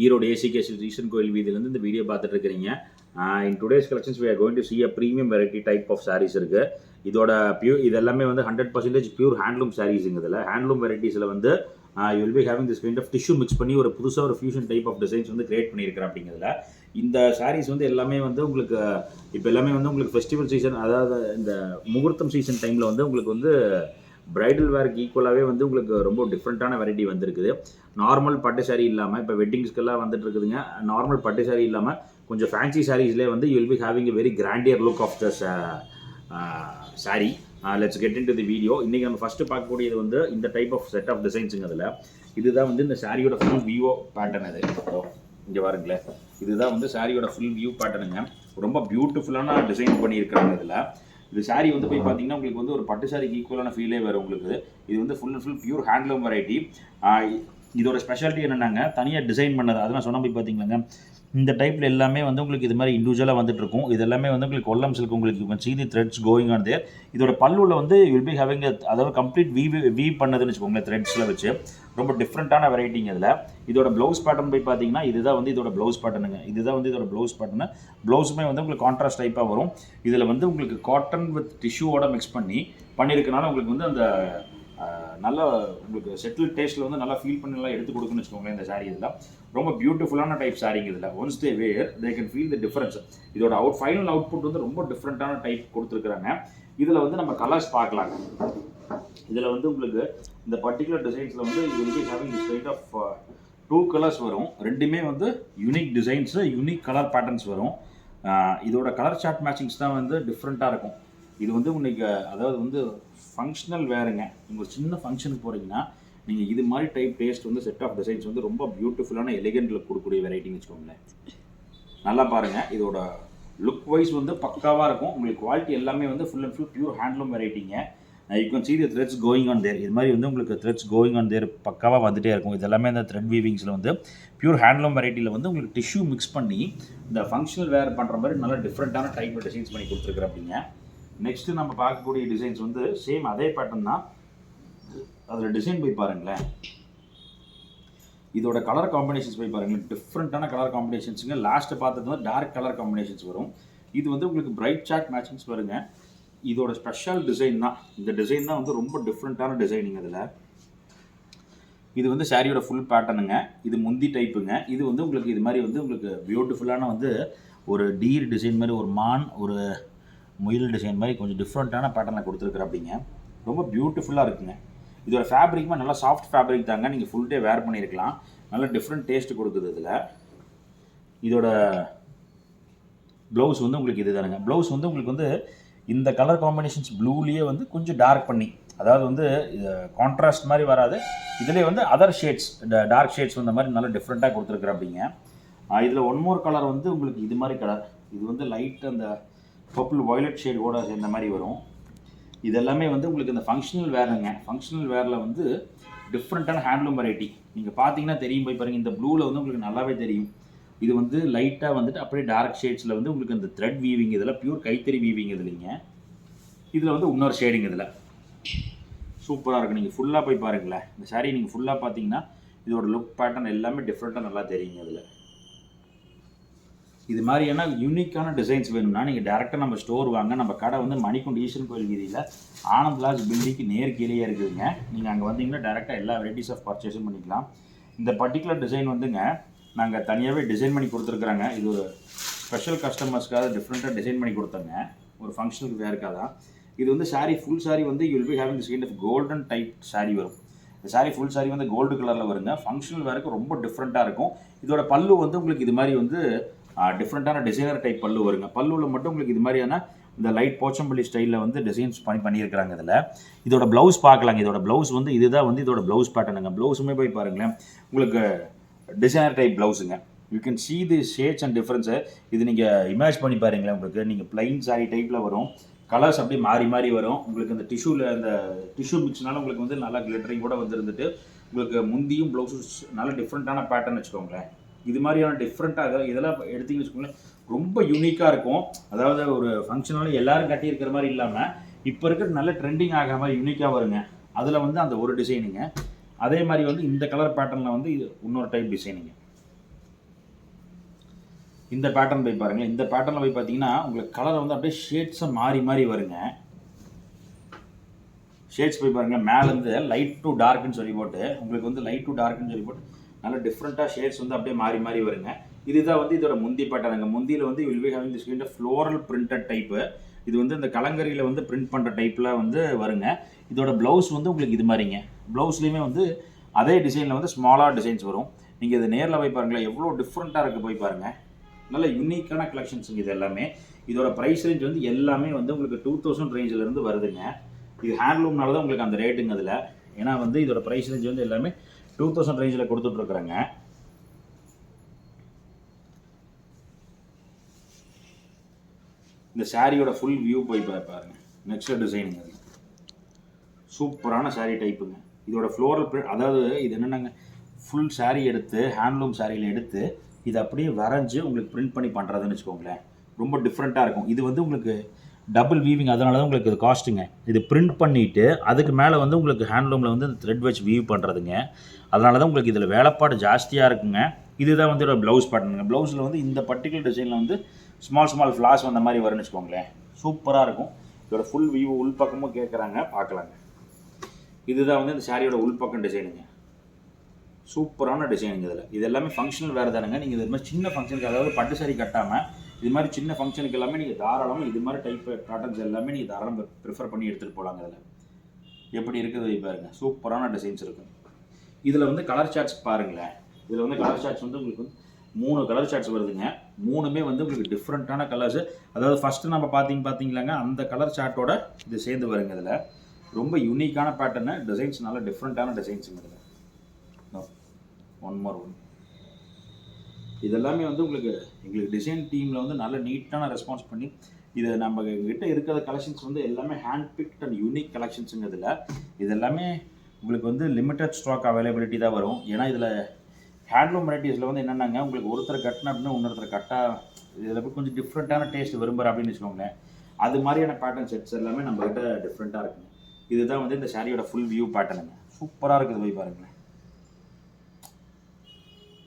Erode ACK ஈஸ்வரன் கோயில் வீதியிலேருந்து இந்த video பார்த்துட்டு இருக்கிறீங்க. In today's collections we are going to see a premium variety type of sarees இருக்குது. இதோட இது எல்லாமே வந்து 100% பியூர் ஹேண்ட்லூம் சாரீஸுங்க. இதில் ஹேண்ட்லூம் வெரைட்டிஸில் வந்து you will be having this kind of tissue mix பண்ணி ஒரு புதுசாக ஒரு ஃபியூஷன் டைப் ஆஃப் டிசைன்ஸ் வந்து கிரியேட் பண்ணியிருக்கிறேன். அப்படிங்கிறதுல இந்த சாரீஸ் வந்து எல்லாமே வந்து உங்களுக்கு இப்போ எல்லாமே வந்து உங்களுக்கு ஃபெஸ்டிவல் சீசன், அதாவது இந்த முகூர்த்தம் சீசன் டைமில் வந்து உங்களுக்கு வந்து பிரைடல் வேருக்கு ஈக்குவலாகவே வந்து உங்களுக்கு ரொம்ப டிஃப்ரெண்ட்டான வெரைட்டி வந்திருக்குது. நார்மல் பட்டு சாரீ இல்லாமல் இப்போ வெட்டிங்ஸ்க்கெல்லாம் வந்துட்டு இருக்குதுங்க. நார்மல் பட்டு சாரீ இல்லாமல் கொஞ்சம் ஃபேன்சி சாரீஸ்லேயே வந்து you will be having a very grandeur look of the sari. Let's get into the video. இன்றைக்கி நம்ம ஃபஸ்ட்டு பார்க்கக்கூடியது வந்து இந்த டைப் ஆஃப் செட் ஆஃப் டிசைன்ஸுங்க. அதில் இதுதான் வந்து இந்த சாரியோட ஃபுல் வியூ பேட்டர்ன். அது இங்கே பாருங்களேன், இதுதான் வந்து சாரியோட ஃபுல் வியூ பேட்டர்னுங்க. ரொம்ப பியூட்டிஃபுல்லான டிசைன் பண்ணியிருக்காங்க. இதில் இது சாரீ வந்து போய் பார்த்தீங்கன்னா உங்களுக்கு வந்து ஒரு பட்டு சாரிக்கு ஈக்குவலான ஃபீலே வரும் உங்களுக்கு. இது வந்து full and full pure handloom variety. இதோட ஸ்பெஷாலிட்டி என்னென்னாங்க, தனியாக டிசைன் பண்ணது. அதெல்லாம் சொன்னால் போய் பார்த்தீங்களாங்க, இந்த டைப்பில் எல்லாமே வந்து உங்களுக்கு இது மாதிரி இண்டிவிஜுவலாக வந்துட்டு இருக்கும். இது எல்லாமே வந்து உங்களுக்கு கொல்லம் சில்க், உங்களுக்கு சீதி த்ரெட்ஸ் கோயிங் ஆன் தேர். இதோட பல்லுவில் வந்து வில் பி ஹேவிங் அதாவது கம்ப்ளீட் வீவ் பண்ணதுன்னு வச்சுக்கோங்களேன், த்ரெட்ஸில் வச்சு. ரொம்ப டிஃப்ரெண்ட்டான வெரைட்டிங்க. இதில் இதோட ப்ளவுஸ் பேட்டர்ன் போய் பார்த்தீங்கன்னா இதுதான் வந்து இதோட ப்ளவுஸ் பேட்டர்னுங்க. இதுதான் வந்து இதோட ப்ளவுஸ் பேட்டர்னு. ப்ளவுஸுமே வந்து உங்களுக்கு கான்ட்ராஸ்ட் டைப்பாக வரும். இதில் வந்து உங்களுக்கு காட்டன் வித் டிஷ்யூவோட மிக்ஸ் பண்ணியிருக்கனால உங்களுக்கு வந்து அந்த நல்லா உங்களுக்கு செட்டில் டேஸ்ட்டில் வந்து நல்லா ஃபீல் பண்ணி நல்லா எடுத்து கொடுக்குன்னு வச்சுக்கோங்களேன். இந்த சாரீ இதெல்லாம் ரொம்ப பியூட்டிஃபுல்லான டைப் சாரீங்க. இதில் once they wear they can feel the difference. இதோட ஃபைனல் அவுட்புட் வந்து ரொம்ப டிஃப்ரெண்ட்டான டைப் கொடுத்துருக்குறாங்க. இதில் வந்து நம்ம கலர்ஸ் பார்க்கலாங்க. இதில் வந்து உங்களுக்கு இந்த பர்டிகுலர் டிசைன்ஸில் வந்து you will be having this kind of 2 colours வரும். ரெண்டுமே வந்து unique designs, unique colour patterns வரும். இதோட கலர் சார்ட் மேட்சிங்ஸ் தான் வந்து டிஃப்ரெண்ட்டாக இருக்கும். இது வந்து உங்களுக்கு அதாவது வந்து ஃபங்க்ஷனல் வேறுங்க. நீங்கள் ஒரு சின்ன ஃபங்க்ஷனுக்கு போகிறீங்கன்னா நீங்கள் இது மாதிரி டைப் டேஸ்ட் வந்து செட் ஆஃப் டிசைன்ஸ் வந்து ரொம்ப பியூட்டிஃபுல்லான எலிகென்ட் லுக் கொடுக்கக்கூடிய வெரைட்டின்னு வச்சுக்கோங்களேன். நல்லா பாருங்கள், இதோட லுக் வைஸ் வந்து பக்காவாக இருக்கும். உங்களுக்கு குவாலிட்டி எல்லாமே வந்து full and full pure handloom வெரைட்டிங்க. You can see the threads going on there. இது மாதிரி வந்து உங்களுக்கு த்ரெட்ஸ் கோயிங் ஆன் தேர் பக்காவாக வந்துகிட்டே இருக்கும். இது எல்லாமே இந்த த்ரெட் வீவிங்ஸில் வந்து பியூர் ஹேண்ட்லூம் வெரைட்டியில் வந்து உங்களுக்கு டிஷ்யூ மிக்ஸ் பண்ணி இந்த ஃபங்க்ஷனல் வேர் பண்ணுற மாதிரி நல்லா டிஃப்ரெண்ட்டான டைப்பில் டிசைன்ஸ் பண்ணி கொடுத்துருக்குற அப்படிங்க. நெக்ஸ்ட்டு நம்ம பார்க்கக்கூடிய டிசைன்ஸ் வந்து சேம் அதே பேட்டர்ன் தான். அதில் டிசைன் போய் பாருங்களேன், இதோட கலர் காம்பினேஷன்ஸ் போய் பாருங்களேன், டிஃப்ரெண்ட்டான கலர் காம்பினேஷன்ஸுங்க. லாஸ்ட்டு பார்த்தது வந்து டார்க் கலர் காம்பினேஷன்ஸ் வரும். இது வந்து உங்களுக்கு பிரைட் சார்ட் மேட்சிங்ஸ் வருங்க. இதோட ஸ்பெஷல் டிசைன் தான். இந்த டிசைன் தான் வந்து ரொம்ப டிஃப்ரெண்ட்டான டிசைனிங். அதில் இது வந்து சாரியோட ஃபுல் பேட்டர்னுங்க. இது முந்தி டைப்புங்க. இது வந்து உங்களுக்கு இது மாதிரி வந்து உங்களுக்கு பியூட்டிஃபுல்லான வந்து ஒரு டீர் டிசைன் மாதிரி, ஒரு மான், ஒரு முயல் டிசைன் மாதிரி கொஞ்சம் டிஃப்ரெண்ட்டான பேட்டர்னில் கொடுத்துருக்குற அப்படிங்க. ரொம்ப பியூட்டிஃபுல்லாக இருக்குங்க. இதோட ஃபேப்ரிக்குமே நல்லா சாஃப்ட் ஃபேப்ரிக் தாங்க. நீங்கள் ஃபுல் டே வேர் பண்ணியிருக்கலாம். நல்லா டிஃப்ரெண்ட் டேஸ்ட் கொடுக்குது. இதில் இதோட ப்ளவுஸ் வந்து உங்களுக்கு இது தானுங்க. ப்ளவுஸ் வந்து உங்களுக்கு வந்து இந்த கலர் காம்பினேஷன்ஸ் ப்ளூலேயே வந்து கொஞ்சம் டார்க் பண்ணி, அதாவது வந்து கான்ட்ராஸ்ட் மாதிரி வராது. இதிலே வந்து அதர் ஷேட்ஸ், டார்க் ஷேட்ஸ் வந்த மாதிரி நல்லா டிஃப்ரெண்ட்டாக கொடுத்துருக்குற அப்படிங்க. இதில் ஒன் மோர் கலர் வந்து உங்களுக்கு இது மாதிரி கலர். இது வந்து லைட் அந்த பர்பிள் வயலட் ஷேடோட இந்த மாதிரி வரும். இதெல்லாமே வந்து உங்களுக்கு இந்த ஃபங்க்ஷனல் வேருங்க. ஃபங்க்ஷனல் வேரில் வந்து டிஃப்ரெண்ட்டான ஹேண்ட்லூம் வெரைட்டி. நீங்கள் பார்த்தீங்கன்னா தெரியும், போய் பாருங்கள். இந்த ப்ளூவில் வந்து உங்களுக்கு நல்லாவே தெரியும். இது வந்து லைட்டாக வந்துட்டு அப்படியே டார்க் ஷேட்ஸில் வந்து உங்களுக்கு இந்த த்ரெட் வீவிங், இதெல்லாம் பியூர் கைத்தறி வீவிங். இதுலைங்க இதில் வந்து இன்னொரு ஷேடிங். இதில் சூப்பராக இருக்குது. நீங்கள் ஃபுல்லாக போய் பாருங்களேன். இந்த சாரீ நீங்கள் ஃபுல்லாக பார்த்தீங்கன்னா இதோட லுக் பேட்டர்ன் எல்லாமே டிஃப்ரெண்ட்டாக நல்லா தெரியுங்க. இதில் இது மாதிரியான யூனிக்கான டிசைன்ஸ் வேணும்னா நீங்கள் டேரெக்டாக நம்ம ஸ்டோர் வாங்க. நம்ம கடை வந்து மணிக்குண்டு ஈஸ்வரன் கோயில் வீதியில் ஆனந்த் லாட்ஜ் பில்டிங்க்கு நேர் கீழே இருக்குதுங்க. நீங்கள் அங்கே வந்தீங்கன்னா டேரெக்டாக எல்லா வெரைட்டிஸ் ஆஃப் பர்ச்சேஸும் பண்ணிக்கலாம். இந்த பர்டிகுலர் டிசைன் வந்துங்க நாங்கள் தனியாகவே டிசைன் பண்ணி கொடுத்துருக்குறாங்க. இது ஒரு ஸ்பெஷல் கஸ்டமர்ஸ்க்காக டிஃப்ரெண்ட்டாக டிசைன் பண்ணி கொடுத்தாங்க. ஒரு ஃபங்க்ஷனுக்கு வேறுக்காக தான். இது வந்து சாரீ ஃபுல் சாரீ வந்து you will be having this kind of golden type sari வரும். இந்த சாரீ ஃபுல் சாரீ வந்து கோல்டு கலரில் வருங்க. ஃபங்க்ஷனல் வேருக்கு ரொம்ப டிஃப்ரெண்ட்டாக இருக்கும். இதோட பல்லு வந்து உங்களுக்கு இது மாதிரி வந்து டிஃப்ரெண்ட்டான டிசைனர் டைப் பல்லு வருங்க. பல்லுவில் மட்டும் உங்களுக்கு இது மாதிரியான இந்த லைட் போச்சம்பள்ளி ஸ்டைலில் வந்து டிசைன்ஸ் பண்ணியிருக்கிறாங்க. இதில் இதோட ப்ளவுஸ் பார்க்கலாங்க. இதோட ப்ளவுஸ் வந்து இதுதான் வந்து இதோட ப்ளவுஸ் பேட்டர்னுங்க. ப்ளவுஸுமே போய் பாருங்களேன், உங்களுக்கு டிசைனர் டைப் ப்ளவுஸுங்க. You can see the shades and difference. இது நீங்கள் இமேஜ் பண்ணி பாருங்களேன். உங்களுக்கு நீங்கள் பிளைன் சாரீ டைப்பில் வரும். கலர்ஸ் அப்படியே மாறி மாறி வரும். உங்களுக்கு இந்த டிஷ்யூவில் அந்த டிஷ்யூ மிக்ஸ்னால உங்களுக்கு வந்து நல்லா கிளிட்டரிங் கூட வந்துருந்துட்டு உங்களுக்கு முந்தியும் ப்ளவுஸஸ் நல்ல டிஃப்ரெண்ட்டான பேட்டர்ன் வச்சுக்கோங்களேன். இது மாதிரியான டிஃப்ரெண்ட்டாக இதெல்லாம் எடுத்திங்கன்னு வச்சுக்கோங்களேன், ரொம்ப யூனிக்காக இருக்கும். அதாவது ஒரு ஃபங்க்ஷனால எல்லோரும் கட்டியிருக்கிற மாதிரி இல்லாமல் இப்போ இருக்கிற நல்ல ட்ரெண்டிங் ஆகிற மாதிரி யூனிக்காக வருங்க. அதில் வந்து அந்த ஒரு டிசைனுங்க. அதே மாதிரி வந்து இந்த கலர் பேட்டர்னில் வந்து இது இன்னொரு டைப் டிசைனிங்க. இந்த பேட்டர்ன் போய் பாருங்கள். இந்த பேட்டர்னில் போய் பார்த்தீங்கன்னா உங்களுக்கு கலர் வந்து அப்படியே ஷேட்ஸாக மாறி மாறி வருங்க. ஷேட்ஸ் போய் பாருங்கள், மேலேருந்து லைட் டு டார்க்குன்னு சொல்லி போட்டு உங்களுக்கு வந்து லைட் டு டார்க்குன்னு சொல்லி போட்டு நல்ல டிஃப்ரெண்ட்டாக ஷேட்ஸ் வந்து அப்படியே மாறி மாறி வருங்க. இதுதான் வந்து இதோட முந்தி பேட்டர்னுங்க. முந்தியில் வந்து will be having this kind of floral printed type. இது வந்து இந்த கலங்கரியில் வந்து பிரிண்ட் பண்ணுற டைப்பில் வந்து வருங்க. இதோட ப்ளவுஸ் வந்து உங்களுக்கு இது மாதிரிங்க. ப்ளவுஸ்லேயுமே வந்து அதே டிசைனில் வந்து ஸ்மாலாக டிசைன்ஸ் வரும். நீங்கள் இது நேரில் போய் பாருங்களேன், எவ்வளோ டிஃப்ரெண்ட்டாக இருக்குது போய் பாருங்கள். நல்ல யூனிக்கான கலெக்ஷன்ஸுங்க இது எல்லாமே. இதோட ப்ரைஸ் ரேஞ்ச் வந்து எல்லாமே வந்து உங்களுக்கு 2000 ரேஞ்சிலேருந்து வருதுங்க. இது ஹேண்ட்லூம்னால தான் உங்களுக்கு அந்த ரேட்டுங்க அதில். ஏன்னா வந்து இதோட ப்ரைஸ் ரேஞ்ச் வந்து எல்லாமே 2000 ரேஞ்சில் கொடுத்துட்ருக்குறேங்க. இந்த சாரியோட ஃபுல் வியூ போய் பாருங்க. நெக்ஸ்ட் டிசைனுங்க, அது சூப்பரான சாரீ டைப்புங்க. இதோட ஃப்ளோரல் பிரிண்ட், அதாவது இது என்னென்னாங்க, ஃபுல் சாரீ எடுத்து ஹேண்ட்லூம் சாரியில் எடுத்து இதை அப்படியே வரைஞ்சி உங்களுக்கு பிரிண்ட் பண்ணி பண்ணுறதுன்னு வச்சுக்கோங்களேன். ரொம்ப டிஃப்ரெண்ட்டாக இருக்கும். இது வந்து உங்களுக்கு டபுள் வீவிங், அதனால தான் உங்களுக்கு இது காஸ்ட்டுங்க. இது பிரிண்ட் பண்ணிவிட்டு அதுக்கு மேலே வந்து உங்களுக்கு ஹேண்ட்லூமில் வந்து இந்த த்ரெட் வச்சு வீவ் பண்ணுறதுங்க. அதனால தான் உங்களுக்கு இதில் வேலைப்பாடு ஜாஸ்தியாக இருக்குங்க. இதுதான் வந்து ஒரு ப்ளவுஸ் பேட்டர்னுங்க. ப்ளவுஸில் வந்து இந்த பர்டிகுலர் டிசைனில் வந்து ஸ்மால் ஃப்ளாஸ் வந்த மாதிரி வரும்னு வச்சுக்கோங்களேன். சூப்பராக இருக்கும். இதோட ஃபுல் வியூ உள்பக்கமும் கேட்குறாங்க, பார்க்கலாங்க. இதுதான் வந்து இந்த சாரியோட உள்பக்கம் டிசைனுங்க. சூப்பரான டிசைனுங்க. இதில் இது எல்லாமே ஃபங்க்ஷனல் வேறு தானுங்க. நீங்கள் இது மாதிரி சின்ன ஃபங்க்ஷனுக்கு, அதாவது பட்டு சாரி கட்டாமல் இது மாதிரி சின்ன ஃபங்க்ஷனுக்கு எல்லாமே நீங்கள் தாராளமாக இது மாதிரி டைப் பேட்டர்ன்ஸ் எல்லாமே நீங்கள் தாராளமாக ப்ரிஃபர் பண்ணி எடுத்துகிட்டு போகலாங்க. அதில் எப்படி இருக்குது பாருங்கள், சூப்பரான டிசைன்ஸ் இருக்கும். இதில் வந்து கலர் சார்ட்ஸ் பாருங்களேன். இதில் வந்து கலர் சார்ட்ஸ் வந்து உங்களுக்கு வந்து 3 கலர் சார்ட்ஸ் வருதுங்க. 3மே வந்து உங்களுக்கு டிஃப்ரெண்ட்டான கலர்ஸு. அதாவது ஃபஸ்ட்டு நம்ம பார்த்தீங்களாங்க, அந்த கலர் சார்ட்டோட இது சேர்ந்து வருங்க. இதில் ரொம்ப யூனிக்கான பேட்டர்னு, டிசைன்ஸ் நல்ல டிஃப்ரெண்ட்டான டிசைன்ஸுங்க. இதில் ஒன் இதெல்லாமே வந்து எங்களுக்கு டிசைன் டீமில் வந்து நல்ல நீட்டான ரெஸ்பான்ஸ் பண்ணி இதை நம்ம கிட்ட இருக்கிற கலெக்ஷன்ஸ் வந்து எல்லாமே ஹேண்ட் பிக்ட் அண்ட் யூனிக் கலெக்ஷன்ஸுங்க. இது எல்லாமே உங்களுக்கு வந்து லிமிட்டட் ஸ்டாக் அவைலபிலிட்டி தான் வரும். ஏன்னா இதில் ஹேண்ட்லூம் வெரைட்டிஸில் வந்து என்னென்னாங்க, உங்களுக்கு ஒருத்தர் கட்டினா அப்படின்னா இன்னொருத்தர் கட்டா இதில் போய் கொஞ்சம் டிஃப்ரெண்ட்டான டேஸ்ட் விரும்புகிற அப்படின்னு வச்சுக்கோங்களேன். அது மாதிரியான பேட்டர்ன் செட்ஸ் எல்லாமே நம்மகிட்ட டிஃப்ரெண்ட்டாக இருக்குங்க. இதுதான் வந்து இந்த சாரியோட ஃபுல் வியூ பேட்டர்னுங்க. சூப்பராக இருக்குது, போய் பாருங்களேன்.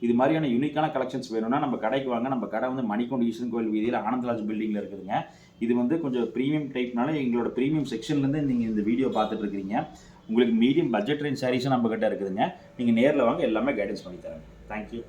இது மாதிரியான யூனிக்கான கலெக்ஷன்ஸ் வேணும்னா நம்ம கடைக்கு வாங்க. நம்ம கடை வந்து மணிக்கூண்டு ஈஸ்வரன் கோயில் வீதியில் ஆனந்தராஜ் பில்டிங்கில் இருக்குதுங்க. இது வந்து கொஞ்சம் ப்ரீமியம் டைப்னால எங்களோட ப்ரீமியம் செக்ஷன்லேருந்து நீங்கள் இந்த வீடியோ பார்த்துட்டு இருக்கிறீங்க. உங்களுக்கு மீடியம் பட்ஜெட் ரேஞ்ச் சாரீஸும் நம்ம கிட்ட இருக்குதுங்க. நீங்கள் நேரில் வாங்க, எல்லாமே கைடன்ஸ் பண்ணி தரேன். தேங்க்யூ.